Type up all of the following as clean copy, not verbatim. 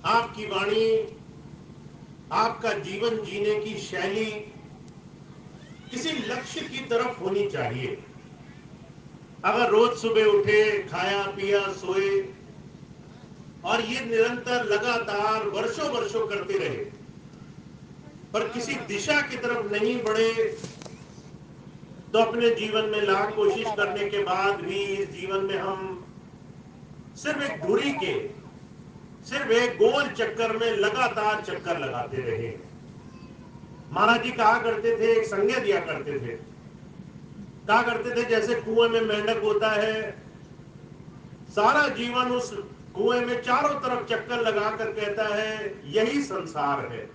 आपकी वाणी, आपका जीवन जीने की शैली किसी लक्ष्य की तरफ होनी चाहिए। अगर रोज सुबह उठे, खाया पिया, सोए और ये निरंतर लगातार वर्षों वर्षों करते रहे पर किसी दिशा की तरफ नहीं बढ़े, तो अपने जीवन में लाख कोशिश करने के बाद भी इस जीवन में हम सिर्फ एक धुरी के, सिर्फ एक गोल चक्कर में लगातार चक्कर लगाते रहे। महाराज जी कहा करते थे, एक संज्ञा दिया करते थे, कहा करते थे जैसे कुएं में मेंढक होता है, सारा जीवन उस कुएं में चारों तरफ चक्कर लगाकर कहता है यही संसार है,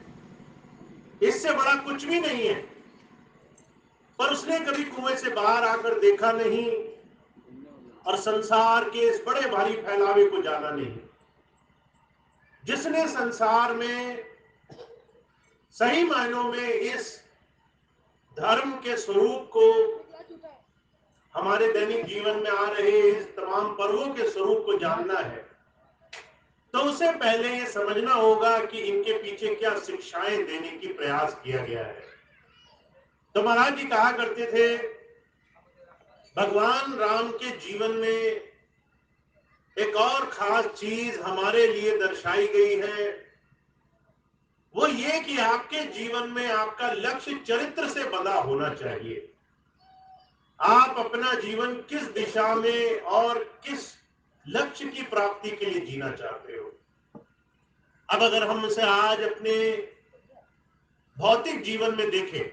इससे बड़ा कुछ भी नहीं है। पर उसने कभी कुएं से बाहर आकर देखा नहीं और संसार के इस बड़े भारी फैलावे को जाना नहीं। जिसने संसार में सही मायनों में इस धर्म के स्वरूप को, हमारे दैनिक जीवन में आ रहे इस तमाम पर्वों के स्वरूप को जानना है, तो उसे पहले ये समझना होगा कि इनके पीछे क्या शिक्षाएं देने की प्रयास किया गया है। तो महाराज जी कहा करते थे, भगवान राम के जीवन में एक और खास चीज हमारे लिए दर्शाई गई है, वो ये कि आपके जीवन में आपका लक्ष्य चरित्र से बंधा होना चाहिए। आप अपना जीवन किस दिशा में और किस लक्ष्य की प्राप्ति के लिए जीना चाहते हो। अब अगर हम उसे आज अपने भौतिक जीवन में देखें,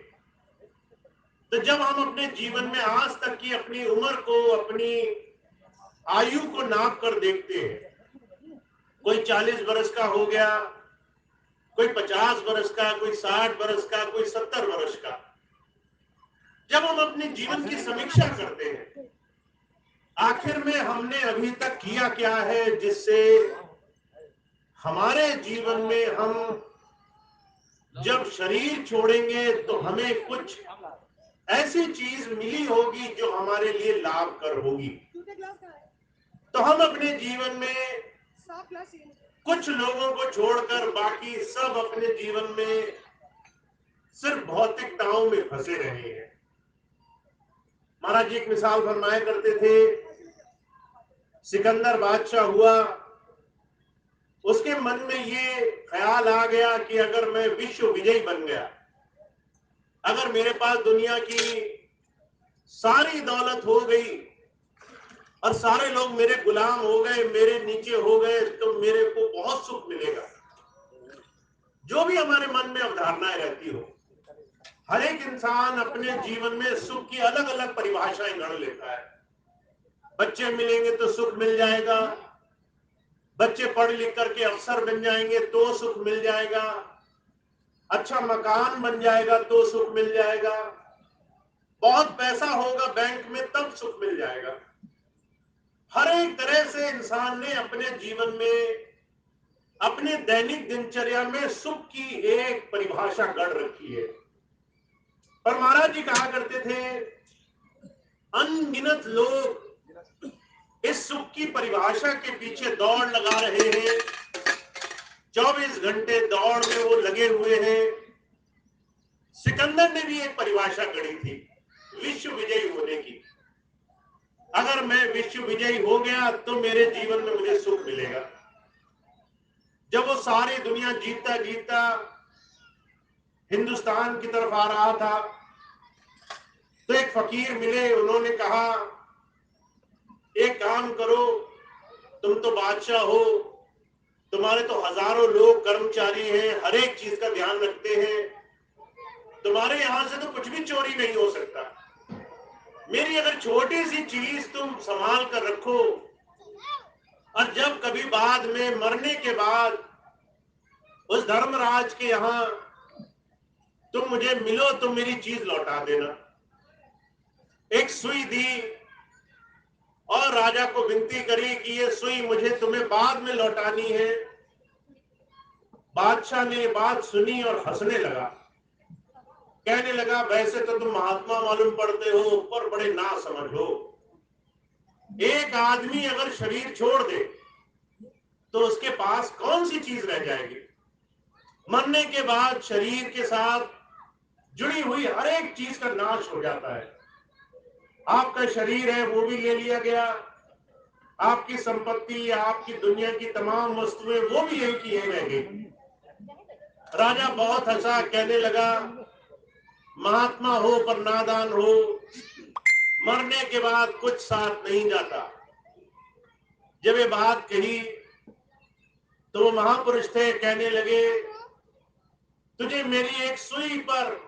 तो जब हम अपने जीवन में आज तक की अपनी उम्र को, अपनी आयु को नाप कर देखते हैं, कोई 40 वर्ष का हो गया, कोई 50 वर्ष का, कोई 60 वर्ष का, कोई 70 वर्ष का, जब हम अपने जीवन की समीक्षा करते हैं, आखिर में हमने अभी तक किया क्या है जिससे हमारे जीवन में हम जब शरीर छोड़ेंगे तो हमें कुछ ऐसी चीज मिली होगी जो हमारे लिए लाभकर होगी। तो हम अपने जीवन में कुछ लोगों को छोड़कर बाकी सब अपने जीवन में सिर्फ भौतिकताओं में फंसे रहे हैं। महाराज जी एक मिसाल फरमाया करते थे, सिकंदर बादशाह हुआ, उसके मन में ये ख्याल आ गया कि अगर मैं विश्व विजयी बन गया, अगर मेरे पास दुनिया की सारी दौलत हो गई और सारे लोग मेरे गुलाम हो गए, मेरे नीचे हो गए, तो मेरे को बहुत सुख मिलेगा। जो भी हमारे मन में अवधारणाएं रहती हो, हर एक इंसान अपने जीवन में सुख की अलग अलग परिभाषाएं गढ़ लेता है। बच्चे मिलेंगे तो सुख मिल जाएगा, बच्चे पढ़ लिख करके अफसर बन जाएंगे तो सुख मिल जाएगा, अच्छा मकान बन जाएगा तो सुख मिल जाएगा, बहुत पैसा होगा बैंक में तब सुख मिल जाएगा। हर एक तरह से इंसान ने अपने जीवन में, अपने दैनिक दिनचर्या में सुख की एक परिभाषा गढ़ रखी है। पर महाराज जी कहा करते थे, अनगिनत लोग इस सुख की परिभाषा के पीछे दौड़ लगा रहे हैं, 24 घंटे दौड़ में वो लगे हुए हैं। सिकंदर ने भी एक परिभाषा गढ़ी थी विश्व विजयी होने की। अगर मैं विश्व विजयी हो गया तो मेरे जीवन में मुझे सुख मिलेगा। जब वो सारी दुनिया जीतता जीतता हिंदुस्तान की तरफ आ रहा था, तो एक फकीर मिले, उन्होंने कहा एक काम करो, तुम तो बादशाह हो, तुम्हारे तो हजारों लोग कर्मचारी हैं, हर एक चीज का ध्यान रखते हैं, तुम्हारे यहां से तो कुछ भी चोरी नहीं हो सकता। मेरी अगर छोटी सी चीज तुम संभाल कर रखो, और जब कभी बाद में मरने के बाद उस धर्मराज के यहां तुम मुझे मिलो तो मेरी चीज लौटा देना। एक सुई दी और राजा को विनती करी कि ये सुई मुझे तुम्हें बाद में लौटानी है। बादशाह ने बात सुनी और हंसने लगा, कहने लगा वैसे तो तुम महात्मा मालूम पड़ते हो, पर बड़े ना समझ हो। एक आदमी अगर शरीर छोड़ दे तो उसके पास कौन सी चीज रह जाएगी? मरने के बाद शरीर के साथ जुड़ी हुई हर एक चीज का नाश हो जाता है। आपका शरीर है वो भी ले लिया गया, आपकी संपत्ति, आपकी दुनिया की तमाम वस्तुएं वो भी यही की यही रह गई। राजा बहुत हंसा, कहने लगा, महात्मा हो पर नादान हो, मरने के बाद कुछ साथ नहीं जाता। जब ये बात कही तो वो महापुरुष थे, कहने लगे, तुझे मेरी एक सुई पर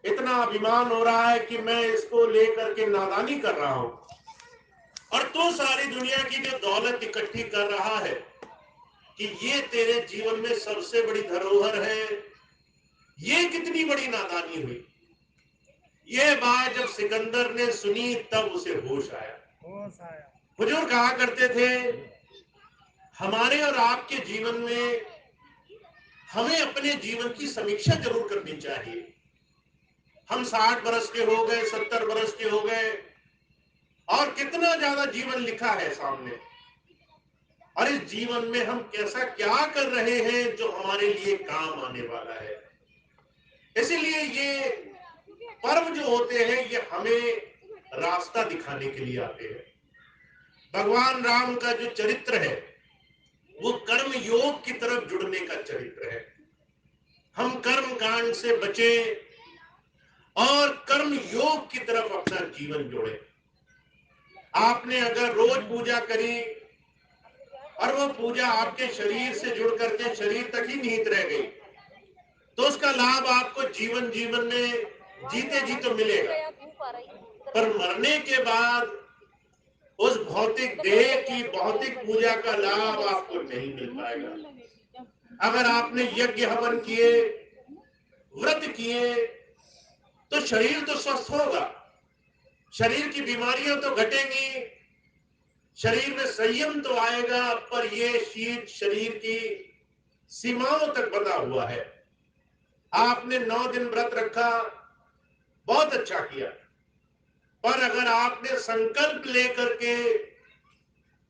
इतना अभिमान हो रहा है कि मैं इसको लेकर के नादानी कर रहा हूं, और तू सारी दुनिया की जो दौलत इकट्ठी कर रहा है कि ये तेरे जीवन में सबसे बड़ी धरोहर है, ये कितनी बड़ी नादानी हुई। ये बात जब सिकंदर ने सुनी तब उसे होश आया। हुजूर कहा करते थे, हमारे और आपके जीवन में हमें अपने जीवन की समीक्षा जरूर करनी चाहिए। हम 60 बरस के हो गए, 70 बरस के हो गए, और कितना ज्यादा जीवन लिखा है सामने, और इस जीवन में हम कैसा क्या कर रहे हैं जो हमारे लिए काम आने वाला है। इसीलिए ये पर्व जो होते हैं ये हमें रास्ता दिखाने के लिए आते हैं। भगवान राम का जो चरित्र है वो कर्म योग की तरफ जुड़ने का चरित्र है। हम कर्म कांड से बचे और कर्म योग की तरफ अपना जीवन जोड़े। आपने अगर रोज पूजा करी और वो पूजा आपके शरीर से जुड़ करके शरीर तक ही निहित रह गई, तो उसका लाभ आपको जीवन जीवन में जीते जी तो मिलेगा, पर मरने के बाद उस भौतिक देह की भौतिक पूजा का लाभ आपको नहीं मिल पाएगा। अगर आपने यज्ञ हवन किए, व्रत किए, तो शरीर तो स्वस्थ होगा, शरीर की बीमारियां तो घटेंगी, शरीर में संयम तो आएगा, पर ये शीत शरीर की सीमाओं तक बंधा हुआ है। आपने 9 दिन व्रत रखा, बहुत अच्छा किया, पर अगर आपने संकल्प लेकर के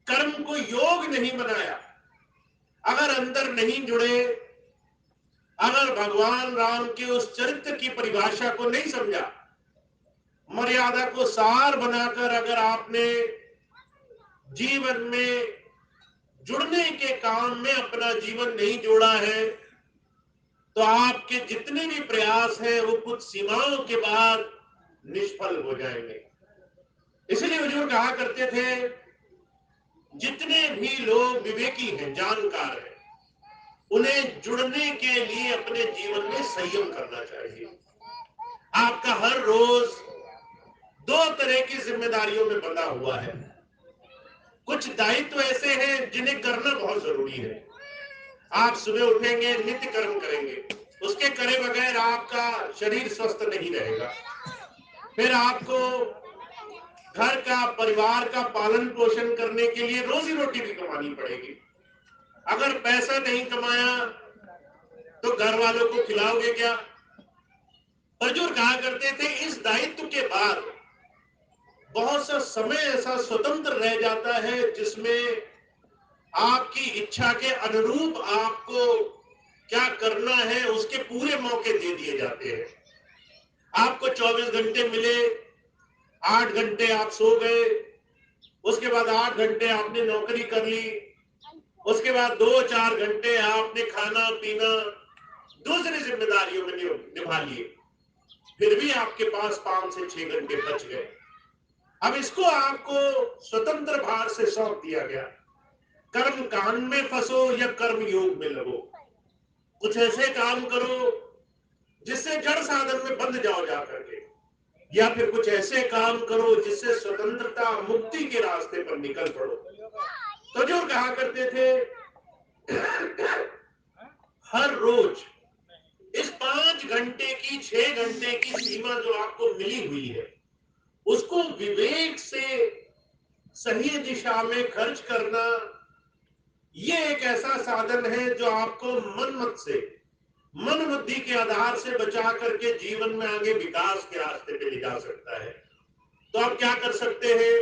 कर्म को योग नहीं बनाया, अगर अंदर नहीं जुड़े, अगर भगवान राम के उस चरित्र की परिभाषा को नहीं समझा, मर्यादा को सार बनाकर अगर आपने जीवन में जुड़ने के काम में अपना जीवन नहीं जोड़ा है, तो आपके जितने भी प्रयास हैं वो कुछ सीमाओं के बाद निष्फल हो जाएंगे। इसलिए हुजूर कहा करते थे, जितने भी लोग विवेकी हैं, जानकार हैं, उन्हें जुड़ने के लिए अपने जीवन में संयम करना चाहिए। आपका हर रोज 2 तरह की जिम्मेदारियों में बंधा हुआ है। कुछ दायित्व ऐसे हैं जिन्हें करना बहुत जरूरी है। आप सुबह उठेंगे, नित्य कर्म करेंगे, उसके करे बगैर आपका शरीर स्वस्थ नहीं रहेगा। फिर आपको घर का, परिवार का पालन पोषण करने के लिए रोजी रोटी भी कमानी पड़ेगी। अगर पैसा नहीं कमाया तो घर वालों को खिलाओगे क्या? हुजूर कहा करते थे, इस दायित्व के बाद बहुत सा समय ऐसा स्वतंत्र रह जाता है जिसमें आपकी इच्छा के अनुरूप आपको क्या करना है उसके पूरे मौके दे दिए जाते हैं। आपको 24 घंटे मिले, 8 घंटे आप सो गए, उसके बाद 8 घंटे आपने नौकरी कर ली, उसके बाद 2-4 घंटे आपने खाना पीना दूसरी जिम्मेदारियों में निभा लिए, फिर भी आपके पास 5 से 6 घंटे बच गए। अब इसको आपको स्वतंत्र भार से सौंप दिया गया। कर्म कांड में फंसो या कर्म योग में लगो, कुछ ऐसे काम करो जिससे जड़ साधन में बंध जाओ जाकर के, या फिर कुछ ऐसे काम करो जिससे स्वतंत्रता मुक्ति के रास्ते पर निकल पड़ो। तो जो कहा करते थे, हर रोज इस 5 घंटे की, 6 घंटे की सीमा जो आपको मिली हुई है, उसको विवेक से सही दिशा में खर्च करना, ये एक ऐसा साधन है जो आपको मन मत से, मन बुद्धि के आधार से बचा करके जीवन में आगे विकास के रास्ते पे ले जा सकता है। तो आप क्या कर सकते हैं?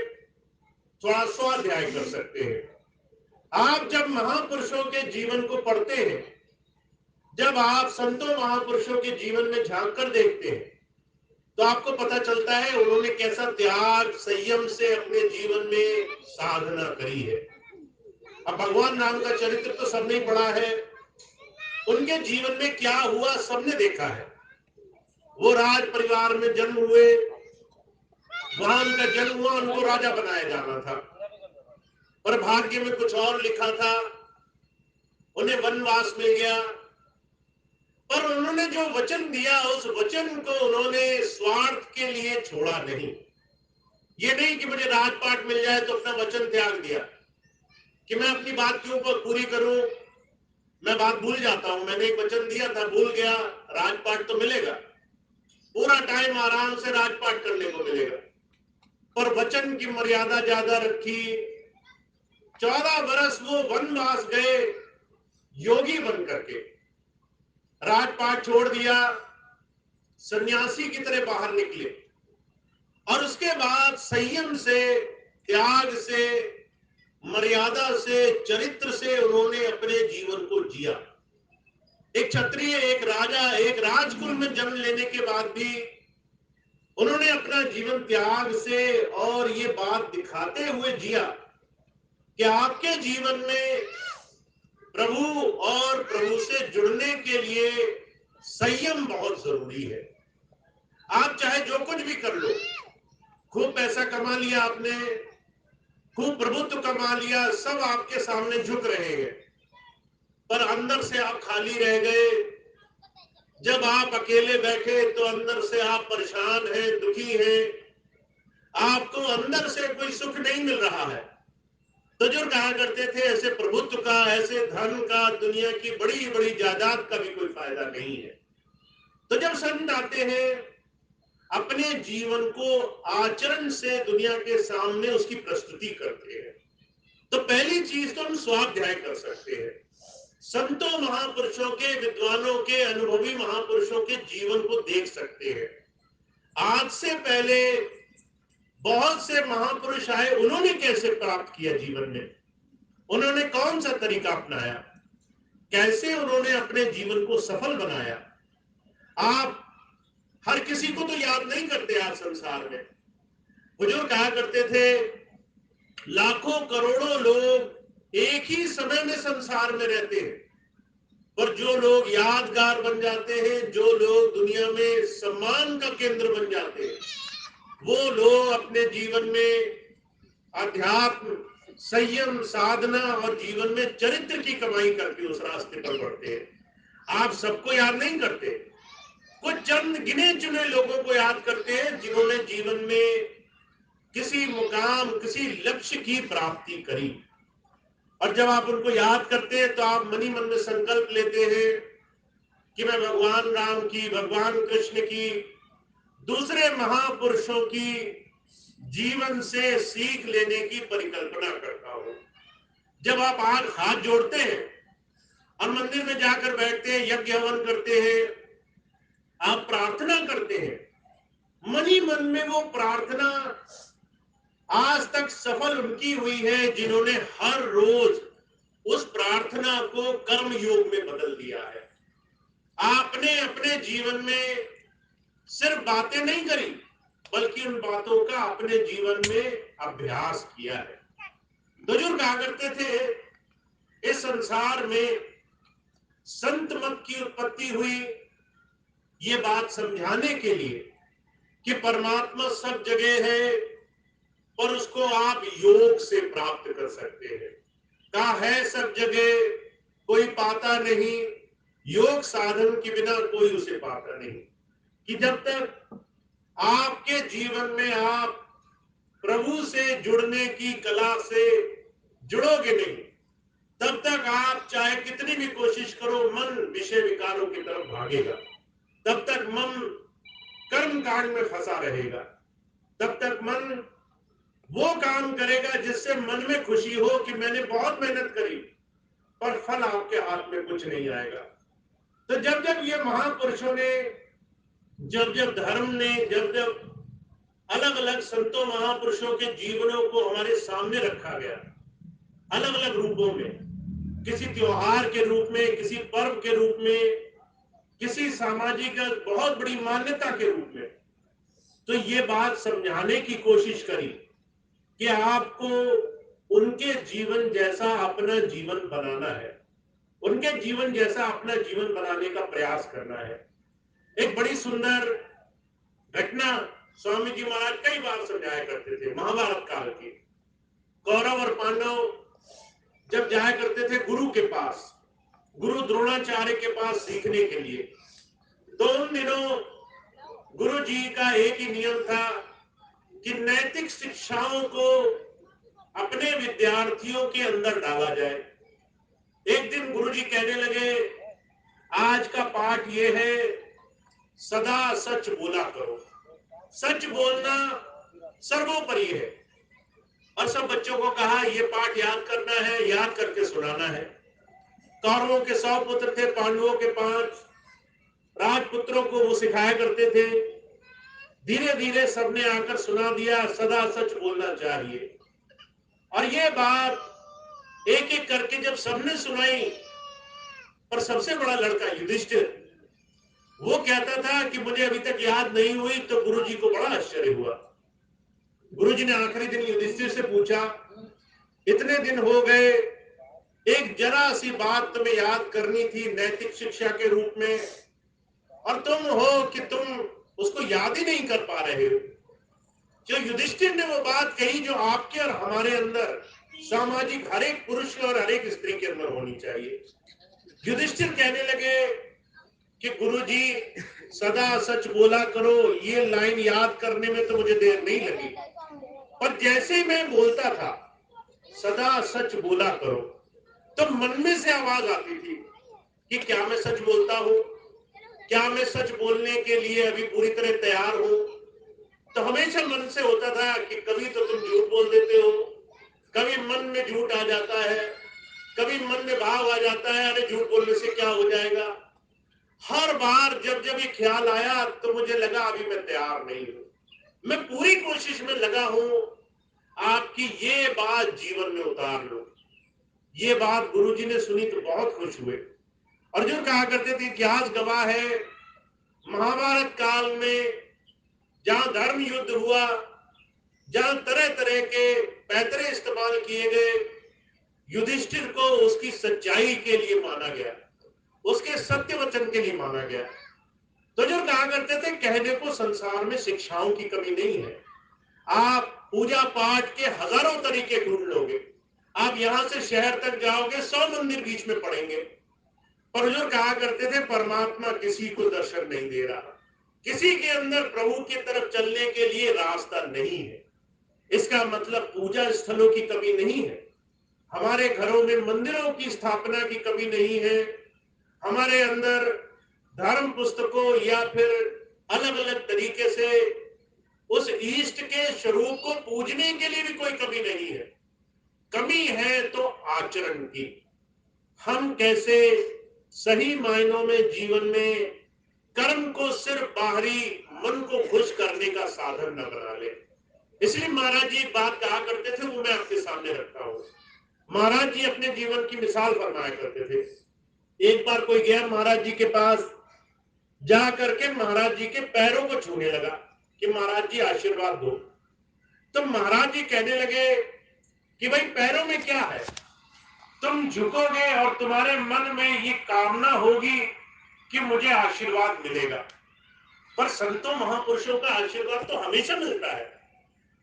थोड़ा स्वाध्याय कर सकते हैं। आप जब महापुरुषों के जीवन को पढ़ते हैं, जब आप संतों महापुरुषों के जीवन में झांक कर देखते हैं, तो आपको पता चलता है उन्होंने कैसा त्याग संयम से अपने जीवन में साधना करी है। अब भगवान राम का चरित्र तो सबने ही पढ़ा है, उनके जीवन में क्या हुआ सबने देखा है। वो राज परिवार में जन्म हुए, वहां उनका जन्म हुआ, उनको राजा बनाया जाना था, पर भाग्य में कुछ और लिखा था, उन्हें वनवास मिल गया। पर उन्होंने जो वचन दिया, उस वचन को उन्होंने स्वार्थ के लिए छोड़ा नहीं। ये नहीं कि मुझे राजपाट मिल जाए तो अपना वचन त्याग दिया, कि मैं अपनी बात क्यों पर पूरी करूं, मैं बात भूल जाता हूं, मैंने एक वचन दिया था, भूल गया, राजपाट तो मिलेगा, पूरा टाइम आराम से राजपाट करने को मिलेगा। पर वचन की मर्यादा ज्यादा रखी। 14 वर्ष वो वनवास गए योगी बन करके, राजपाट छोड़ दिया, सन्यासी की तरह बाहर निकले, और उसके बाद संयम से, त्याग से, मर्यादा से, चरित्र से उन्होंने अपने जीवन को जिया। एक क्षत्रिय, एक राजा, एक राजकुल में जन्म लेने के बाद भी उन्होंने अपना जीवन त्याग से और ये बात दिखाते हुए जिया कि आपके जीवन में प्रभु और प्रभु से जुड़ने के लिए संयम बहुत जरूरी है। आप चाहे जो कुछ भी कर लो, खूब पैसा कमा लिया आपने, खूब प्रभुत्व कमा लिया, सब आपके सामने झुक रहे हैं, पर अंदर से आप खाली रह गए। जब आप अकेले बैठे तो अंदर से आप परेशान हैं, दुखी हैं, आपको अंदर से कोई सुख नहीं मिल रहा है। तो जो कहा करते थे ऐसे प्रभुत्व का, ऐसे धन का, दुनिया की बड़ी बड़ी जायदाद का भी कोई फायदा नहीं है। तो जब संत आते हैं, अपने जीवन को आचरण से दुनिया के सामने उसकी प्रस्तुति करते हैं, तो पहली चीज तो हम स्वाध्याय कर सकते हैं, संतों महापुरुषों के, विद्वानों के, अनुभवी महापुरुषों के जीवन को देख सकते हैं। आज से पहले बहुत से महापुरुष आए, उन्होंने कैसे प्राप्त किया जीवन में, उन्होंने कौन सा तरीका अपनाया, कैसे उन्होंने अपने जीवन को सफल बनाया। आप हर किसी को तो याद नहीं करते आज संसार में। हुजूर कहा करते थे, लाखों करोड़ों लोग एक ही समय में संसार में रहते हैं, पर जो लोग यादगार बन जाते हैं, जो लोग दुनिया में सम्मान का केंद्र बन जाते हैं, वो लोग अपने जीवन में अध्यात्म, संयम, साधना और जीवन में चरित्र की कमाई करके उस रास्ते पर बढ़ते हैं। आप सबको याद नहीं करते, कुछ चंद गिने चुने लोगों को याद करते हैं जिन्होंने जीवन में किसी मुकाम, किसी लक्ष्य की प्राप्ति करी। और जब आप उनको याद करते हैं तो आप मन ही मन में संकल्प लेते हैं कि मैं भगवान राम की, भगवान कृष्ण की, दूसरे महापुरुषों की जीवन से सीख लेने की परिकल्पना करता हूं। जब आप आज हाथ जोड़ते हैं और मंदिर में जाकर बैठते हैं, यज्ञ हवन करते हैं, आप प्रार्थना करते हैं, मन ही मन में वो प्रार्थना आज तक सफल उनकी हुई है जिन्होंने हर रोज उस प्रार्थना को कर्म योग में बदल दिया है। आपने अपने जीवन में सिर्फ बातें नहीं करी, बल्कि उन बातों का अपने जीवन में अभ्यास किया है। बुजुर्ग कहा करते थे, इस संसार में संत मत की उत्पत्ति हुई ये बात समझाने के लिए कि परमात्मा सब जगह है, पर उसको आप योग से प्राप्त कर सकते हैं। कहा है सब जगह, कोई पाता नहीं, योग साधन के बिना कोई उसे पाता नहीं। कि जब तक आपके जीवन में आप प्रभु से जुड़ने की कला से जुड़ोगे नहीं, तब तक आप चाहे कितनी भी कोशिश करो, मन विषय विकारों की तरफ भागेगा, तब तक मन कर्म कांड में फंसा रहेगा, तब तक मन वो काम करेगा जिससे मन में खुशी हो कि मैंने बहुत मेहनत करी, पर फल आपके हाथ में कुछ नहीं आएगा। तो जब जब ये महापुरुषों ने, जब जब धर्म ने, जब जब अलग अलग संतों महापुरुषों के जीवनों को हमारे सामने रखा गया, अलग अलग रूपों में, किसी त्योहार के रूप में, किसी पर्व के रूप में, किसी सामाजिक बहुत बड़ी मान्यता के रूप में। तो ये बात समझाने की कोशिश करी कि आपको उनके जीवन जैसा अपना जीवन बनाना है, उनके जीवन जैसा अपना जीवन बनाने का प्रयास करना है। एक बड़ी सुंदर घटना स्वामी जी महाराज कई बार समझाया करते थे, महाभारत काल की। कौरव और पांडव जब जाया करते थे गुरु के पास, गुरु द्रोणाचार्य के पास सीखने के लिए, तो उन दिनों गुरु जी का एक ही नियम था कि नैतिक शिक्षाओं को अपने विद्यार्थियों के अंदर डाला जाए। एक दिन गुरु जी कहने लगे, आज का पाठ ये है, सदा सच बोला करो। सच बोलना सर्वोपरि है। और सब बच्चों को कहा, ये पाठ याद करना है, याद करके सुनाना है। कौरवों के 100 पुत्र थे, पांडवों के 5। राजपुत्रों को वो सिखाया करते थे। धीरे धीरे सबने आकर सुना दिया, सदा सच बोलना चाहिए। और ये बात एक एक करके जब सबने सुनाई, पर सबसे बड़ा लड़का युधिष्ठिर, वो कहता था कि मुझे अभी तक याद नहीं हुई। तो गुरुजी को बड़ा आश्चर्य हुआ। गुरुजी ने आखिरी दिन युधिष्ठिर से पूछा, इतने दिन हो गए, एक जरा सी बात तुम्हें याद करनी थी नैतिक शिक्षा के रूप में, और तुम हो कि तुम उसको याद ही नहीं कर पा रहे हो। जो युधिष्ठिर ने वो बात कही जो आपके और हमारे अंदर, सामाजिक हर एक पुरुष और हर एक स्त्री के अंदर होनी चाहिए। युधिष्ठिर कहने लगे कि गुरुजी सदा सच बोला करो, ये लाइन याद करने में तो मुझे देर नहीं लगी, पर जैसे ही मैं बोलता था सदा सच बोला करो, तो मन में से आवाज आती थी कि क्या मैं सच बोलता हूं, क्या मैं सच बोलने के लिए अभी पूरी तरह तैयार हूं। तो हमेशा मन से होता था कि कभी तो तुम झूठ बोल देते हो, कभी मन में झूठ आ जाता है, कभी मन में भाव आ जाता है, अरे झूठ बोलने से क्या हो जाएगा। हर बार जब जब ये ख्याल आया तो मुझे लगा अभी मैं तैयार नहीं हूं, मैं पूरी कोशिश में लगा हूं आपकी ये बात जीवन में उतार लो। ये बात गुरुजी ने सुनी तो बहुत खुश हुए। अर्जुन कहा करते थे, इतिहास गवाह है, महाभारत काल में जहां धर्म युद्ध हुआ, जहां तरह तरह के पैतरे इस्तेमाल किए गए, युधिष्ठिर को उसकी सच्चाई के लिए माना गया, उसके सत्य वचन के लिए माना गया। तो जो कहा करते थे, कहने को संसार में शिक्षाओं की कमी नहीं है। आप पूजा पाठ के हजारों तरीके ढूंढ लोगे, आप यहां से शहर तक जाओगे 100 मंदिर बीच में पड़ेंगे, पर जो कहा करते थे, परमात्मा किसी को दर्शन नहीं दे रहा, किसी के अंदर प्रभु की तरफ चलने के लिए रास्ता नहीं है। इसका मतलब पूजा स्थलों की कमी नहीं है, हमारे घरों में मंदिरों की स्थापना की कमी नहीं है, हमारे अंदर धर्म पुस्तकों या फिर अलग अलग तरीके से उस ईष्ट के स्वरूप को पूजने के लिए भी कोई कमी नहीं है। कमी है तो आचरण की। हम कैसे सही मायनों में जीवन में कर्म को सिर्फ बाहरी मन को खुश करने का साधन न बना ले। इसलिए महाराज जी एक बात कहा करते थे, वो मैं आपके सामने रखता हूं। महाराज जी अपने जीवन की मिसाल फरमाया करते थे। एक बार कोई गया महाराज जी के पास, जा करके महाराज जी के पैरों को छूने लगा कि महाराज जी आशीर्वाद दो। तो महाराज जी कहने लगे कि भाई पैरों में क्या है, तुम झुकोगे और तुम्हारे मन में ये कामना होगी कि मुझे आशीर्वाद मिलेगा, पर संतों महापुरुषों का आशीर्वाद तो हमेशा मिलता है।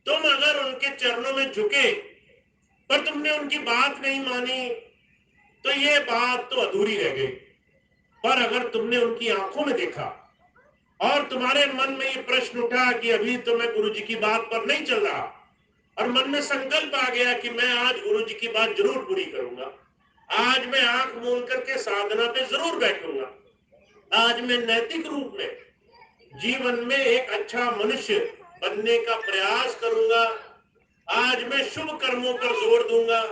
तुम अगर उनके चरणों में झुके पर तुमने उनकी बात नहीं मानी तो ये बात तो अधूरी रह गई। पर अगर तुमने उनकी आंखों में देखा और तुम्हारे मन में ये प्रश्न उठा कि अभी तो मैं गुरु जी की बात पर नहीं चल रहा, और मन में संकल्प आ गया कि मैं आज गुरु जी की बात जरूर पूरी करूंगा, आज मैं आंख मूंद करके साधना पे जरूर बैठूंगा, आज मैं नैतिक रूप में जीवन में एक अच्छा मनुष्य बनने का प्रयास करूंगा, आज मैं शुभ कर्मों पर जोर दूंगा,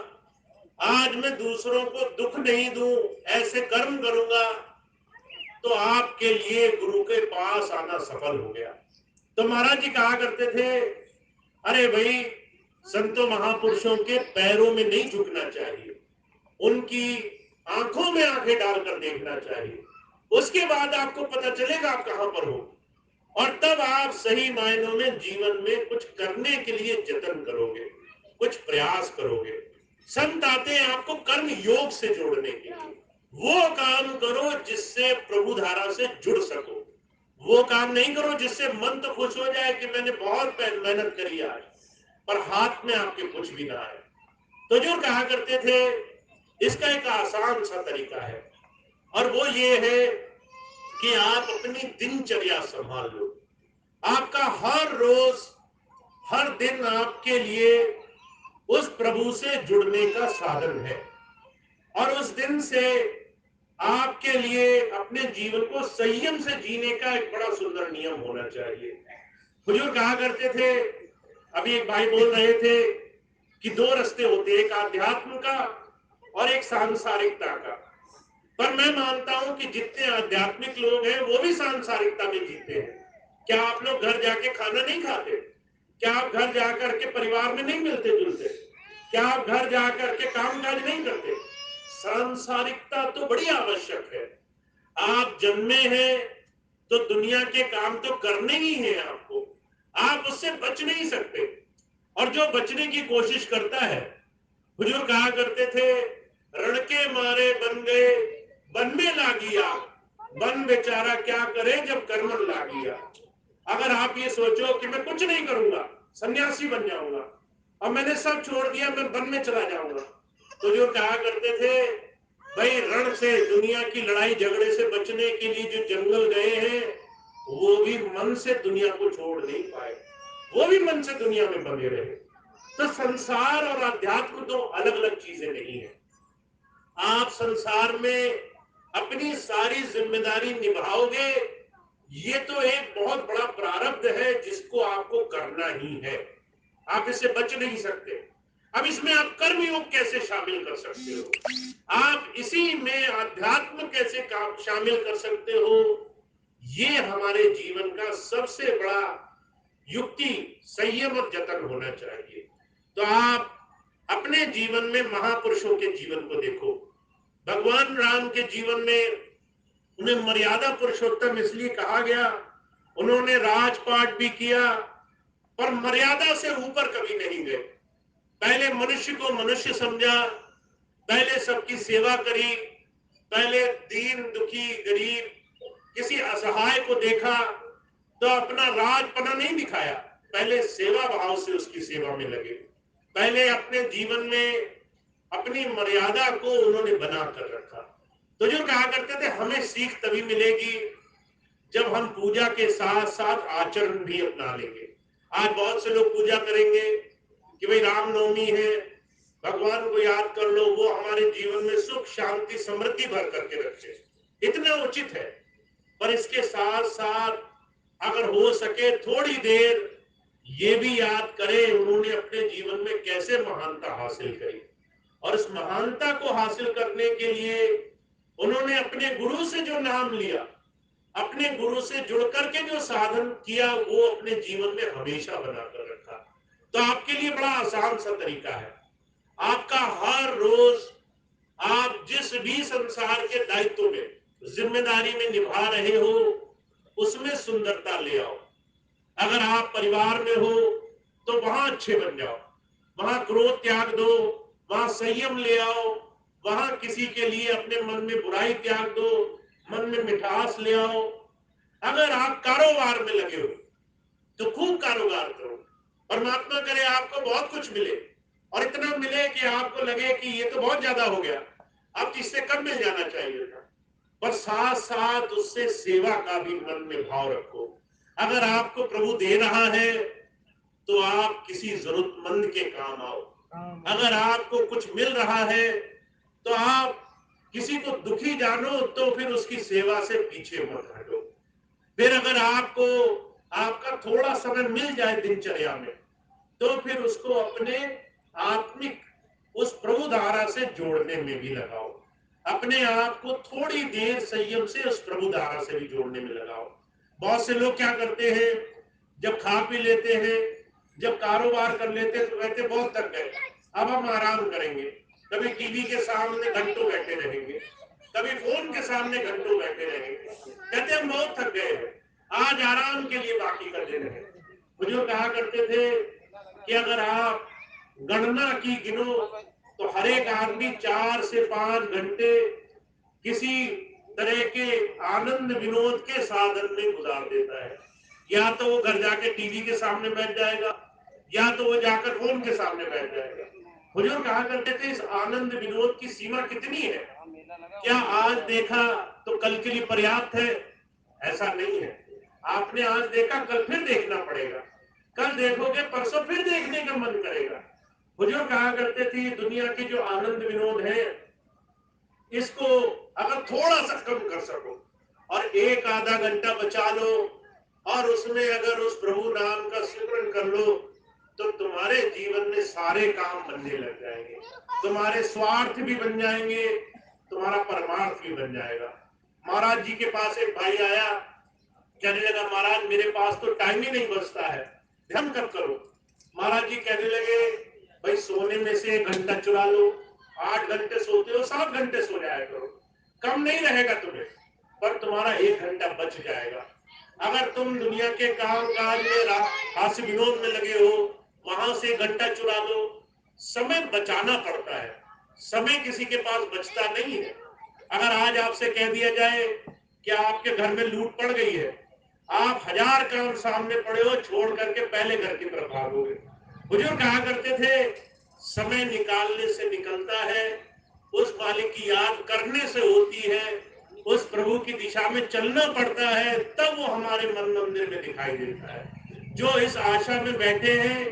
आज मैं दूसरों को दुख नहीं दूं, ऐसे कर्म करूंगा, तो आपके लिए गुरु के पास आना सफल हो गया। तो महाराज जी कहा करते थे, अरे भाई संतों महापुरुषों के पैरों में नहीं झुकना चाहिए, उनकी आंखों में आंखें डालकर देखना चाहिए। उसके बाद आपको पता चलेगा आप कहां पर हो, और तब आप सही मायनों में जीवन में कुछ करने के लिए जतन करोगे, कुछ प्रयास करोगे। संत आते हैं आपको कर्म योग से जोड़ने के लिए। वो काम करो जिससे प्रभु धारा से जुड़ सको। वो काम नहीं करो जिससे मन तो खुश हो जाए कि मैंने बहुत मेहनत करी आज, पर हाथ में आपके कुछ भी ना आए। तो जो कहा करते थे, इसका एक आसान सा तरीका है, और वो ये है कि आप अपनी दिनचर्या संभाल लो। आपका हर रोज, हर दिन आपके लिए उस प्रभु से जुड़ने का साधन है, और उस दिन से आपके लिए अपने जीवन को संयम से जीने का एक बड़ा सुंदर नियम होना चाहिए। हुजूर कहा करते थे, अभी एक भाई बोल रहे थे कि दो रास्ते होते हैं, एक आध्यात्म का और एक सांसारिकता का। पर मैं मानता हूं कि जितने आध्यात्मिक लोग हैं वो भी सांसारिकता में जीते हैं। क्या आप लोग घर जाके खाना नहीं खाते? क्या आप घर जाकर के परिवार में नहीं मिलते जुलते? क्या आप घर जाकर के काम काज नहीं करते? सांसारिकता तो बड़ी आवश्यक है। आप जन्मे हैं तो दुनिया के काम तो करने ही हैं आपको, आप उससे बच नहीं सकते। और जो बचने की कोशिश करता है, हुजूर कहा करते थे, रण के मारे बन गए वन में लागी आग, वन बेचारा क्या करे जब कर्मन लागी आग। अगर आप ये सोचो कि मैं कुछ नहीं करूंगा, सन्यासी बन जाऊंगा, अब मैंने सब छोड़ दिया, मैं वन में चला जाऊंगा, तो जो कहा करते थे, भाई रण से, दुनिया की लड़ाई झगड़े से बचने के लिए जो जंगल गए हैं, वो भी मन से दुनिया को छोड़ नहीं पाए, वो भी मन से दुनिया में बने रहे। तो संसार और अध्यात्म तो अलग अलग चीजें नहीं है। आप संसार में अपनी सारी जिम्मेदारी निभाओगे, ये तो एक बहुत बड़ा प्रारब्ध है जिसको आपको करना ही है, आप इससे बच नहीं सकते। अब इसमें आप कर्म योग कैसे शामिल कर सकते हो, आप इसी में अध्यात्म कैसे शामिल कर सकते हो, ये हमारे जीवन का सबसे बड़ा युक्ति, संयम और जतन होना चाहिए। तो आप अपने जीवन में महापुरुषों के जीवन को देखो। भगवान राम के जीवन में उन्हें मर्यादा पुरुषोत्तम इसलिए कहा गया, उन्होंने राजपाट भी किया, पर मर्यादा से ऊपर कभी नहीं गए। पहले मनुष्य को मनुष्य समझा, पहले सबकी सेवा करी, पहले दीन दुखी गरीब किसी असहाय को देखा तो अपना राजपना नहीं दिखाया, पहले सेवा भाव से उसकी सेवा में लगे। पहले अपने जीवन में अपनी मर्यादा को उन्होंने बना कर रखा। तो जो कहा करते थे, हमें सीख तभी मिलेगी जब हम पूजा के साथ साथ आचरण भी अपना लेंगे। आज बहुत से लोग पूजा करेंगे कि भाई रामनवमी है, भगवान को याद कर लो, वो हमारे जीवन में सुख शांति समृद्धि भर करके रखे, इतना उचित है। पर इसके साथ साथ अगर हो सके थोड़ी देर ये भी याद करें उन्होंने अपने जीवन में कैसे महानता हासिल करी, और इस महानता को हासिल करने के लिए उन्होंने अपने गुरु से जो नाम लिया, अपने गुरु से जुड़ करके जो साधन किया, वो अपने जीवन में हमेशा बनाकर रखा। तो आपके लिए बड़ा आसान सा तरीका है, आपका हर रोज आप जिस भी संसार के दायित्व में, जिम्मेदारी में निभा रहे हो, उसमें सुंदरता ले आओ। अगर आप परिवार में हो तो वहां अच्छे बन जाओ, वहां क्रोध त्याग दो, वहां संयम ले आओ, वहां किसी के लिए अपने मन में बुराई त्याग दो, मन में मिठास ले आओ। अगर आप कारोबार में लगे हो तो खूब कारोबार करो, परमात्मा करे आपको बहुत कुछ मिले, और इतना मिले कि आपको लगे कि ये तो बहुत ज्यादा हो गया, अब इससे कम मिल जाना चाहिए था। पर साथ साथ उससे सेवा का भी मन में भाव रखो। अगर आपको प्रभु दे रहा है तो आप किसी जरूरतमंद के काम आओ। अगर आपको कुछ मिल रहा है तो आप किसी को दुखी जानो तो फिर उसकी सेवा से पीछे मत हटो। फिर अगर आपको आपका थोड़ा समय मिल जाए दिनचर्या में, तो फिर उसको अपने आत्मिक उस प्रभु धारा से जोड़ने में भी लगाओ। अपने आप को थोड़ी देर संयम से उस प्रभु धारा से भी जोड़ने में लगाओ। बहुत से लोग क्या करते हैं, जब खा पी लेते हैं जब कारोबार कर लेते तो कहते बहुत थक गए, अब हम आराम करेंगे। कभी टीवी के सामने घंटों बैठे रहेंगे, कभी फोन के सामने घंटों बैठे रहेंगे, कहते हम बहुत थक गए हैं, आज आराम के लिए बाकी कर दे रहे। बुजुर्ग कहा करते थे कि अगर आप गणना की गिनो तो हर एक आदमी 4 से 5 घंटे किसी तरह के आनंद विनोद के साधन में गुजार देता है। या तो वो घर जाके टीवी के सामने बैठ जाएगा, या तो वो जाकर फोन के सामने बैठ जाएगा। बुजुर्ग कहा करते थे इस आनंद विनोद की सीमा कितनी है, क्या आज देखा तो कल के लिए पर्याप्त है? ऐसा नहीं है। आपने आज देखा, कल फिर देखना पड़ेगा, कल देखोगे परसों फिर देखने का मन करेगा। बुजुर्ग कहा करते थे दुनिया के जो आनंद विनोद है, इसको अगर थोड़ा सा कम कर सको और एक आधा घंटा बचा लो और उसमें अगर उस प्रभु नाम का सिमरन कर लो तो तुम्हारे जीवन में सारे काम बनने लग जाएंगे, तुम्हारे स्वार्थ भी बन जाएंगे, तुम्हारा परमार्थ भी बन जाएगा। महाराज जी के पास एक भाई आया, कहने लगा महाराज मेरे पास तो टाइम ही नहीं बचता है, ध्यान कब करो? महाराज जी कहने लगे भाई सोने में से 1 घंटा चुरा लो, 8 घंटे सोते हो 7 घंटे सो जाया करो, कम नहीं रहेगा तुम्हें, पर तुम्हारा 1 घंटा बच जाएगा। अगर तुम दुनिया के काम काज में हास्य विनोद में लगे हो, वहां से 1 घंटा चुरा लो। समय बचाना पड़ता है, समय किसी के पास बचता नहीं है। अगर आज आपसे कह दिया जाए कि आपके घर में लूट पड़ गई है, आप 1000 काम सामने पड़े हो छोड़ करके पहले घर की तरफ भागोगे। बुजुर्ग कहा करते थे समय निकालने से निकलता है, उस मालिक की याद करने से होती है, उस प्रभु की दिशा में चलना पड़ता है, तब वो हमारे मन मंदिर में दिखाई देता है। जो इस आशा में बैठे हैं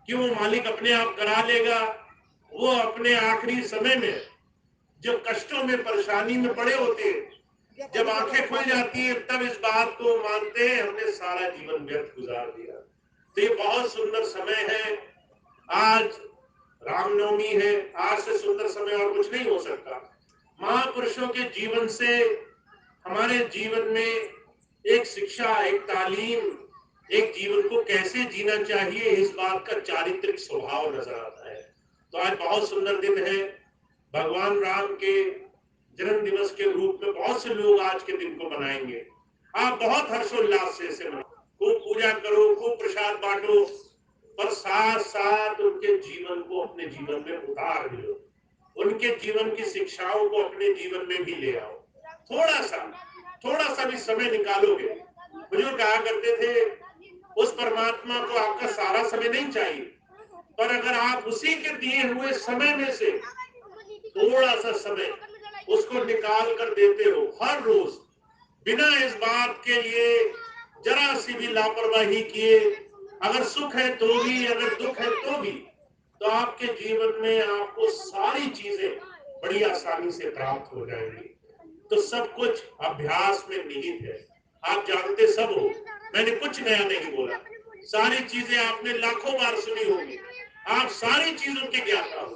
कि वो मालिक अपने आप करा लेगा, वो अपने आखिरी समय में जो कष्टों में परेशानी में पड़े होते हैं, जब आंखें खुल जाती है तब इस बात को मानते हैं हमने सारा जीवन व्यर्थ गुजार दिया। तो ये बहुत सुंदर समय है। आज रामनवमी है, आज से सुंदर समय और कुछ नहीं हो सकता। महापुरुषों के जीवन से हमारे जीवन में एक शिक्षा, एक तालीम, एक जीवन को कैसे जीना चाहिए, इस बात का चारित्रिक स्वभाव नजर आता है। तो आज बहुत सुंदर दिन है, भगवान राम के जन्म दिवस के रूप में बहुत से लोग आज के दिन को मनाएंगे। आप बहुत हर्षोल्लास से इसे मनाओ, खूब पूजा करो, खूब प्रसाद बांटो, पर साथ साथ उनके जीवन को अपने जीवन में उतार भी लो, उनके जीवन की शिक्षाओं को अपने जीवन में भी ले आओ। थोड़ा सा भी समय निकालोगे। बुजुर्ग कहा करते थे उस परमात्मा को आपका सारा समय नहीं चाहिए, पर अगर आप उसी के दिए हुए समय में से थोड़ा सा समय उसको निकाल कर देते हो हर रोज, बिना इस बात के लिए जरा सी भी लापरवाही किए, अगर सुख है तो भी, अगर दुख है तो भी, तो आपके जीवन में आपको सारी चीजें बड़ी आसानी से प्राप्त हो जाएंगी। तो सब कुछ अभ्यास में निहित है। आप जानते सब हो, मैंने कुछ नया नहीं बोला, सारी चीजें आपने लाखों बार सुनी होंगी, आप सारी चीजों के ज्ञाता हो,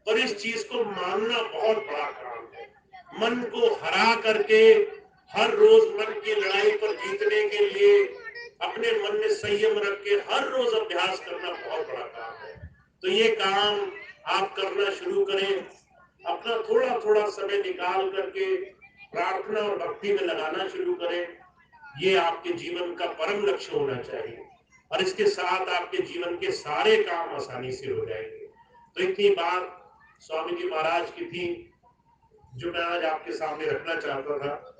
पर इस चीज को मानना बहुत बड़ा काम है। मन को हरा करके हर रोज मन की लड़ाई पर जीतने के लिए अपने मन में संयम रख के हर रोज अभ्यास करना बहुत बड़ा काम है। तो ये काम आप करना शुरू करें, अपना थोड़ा थोड़ा समय निकाल करके प्रार्थना और भक्ति में लगाना शुरू करें। ये आपके जीवन का परम लक्ष्य होना चाहिए और इसके साथ आपके जीवन के सारे काम आसानी से हो जाएंगे। तो इतनी बात स्वामी जी महाराज की थी जो मैं आज आपके सामने रखना चाहता था।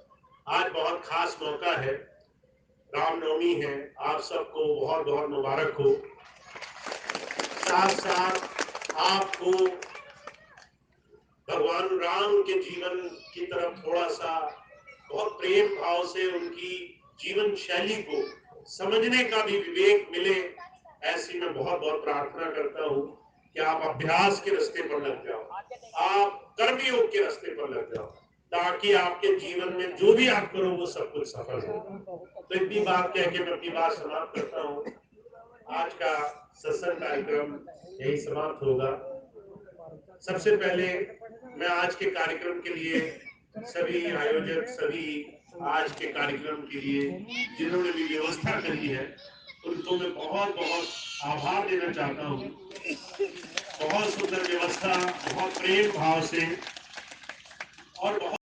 आज बहुत खास मौका है, रामनवमी है, आप सबको बहुत बहुत मुबारक हो। साथ साथ आपको भगवान राम के जीवन की तरफ थोड़ा सा बहुत प्रेम भाव से उनकी जीवन शैली को समझने का भी विवेक मिले, ऐसी मैं बहुत बहुत प्रार्थना करता हूँ कि आप अभ्यास के रास्ते पर लग जाओ, आप कर्मयोग के रास्ते पर लग जाओ, ताकि आपके जीवन में जो भी आप करो वो सब कुछ सफल हो। तो इतनी बात कह के मैं अपनी बात समाप्त करता हूँ। आज का सत्संग कार्यक्रम यही समाप्त होगा। सबसे पहले मैं आज के कार्यक्रम के लिए सभी आयोजक, सभी आज के कार्यक्रम के लिए जिन्होंने भी व्यवस्था करी है, उनको मैं बहुत बहुत आभार देना चाहता हूँ। बहुत सुंदर व्यवस्था, बहुत प्रेम भाव से और बहुत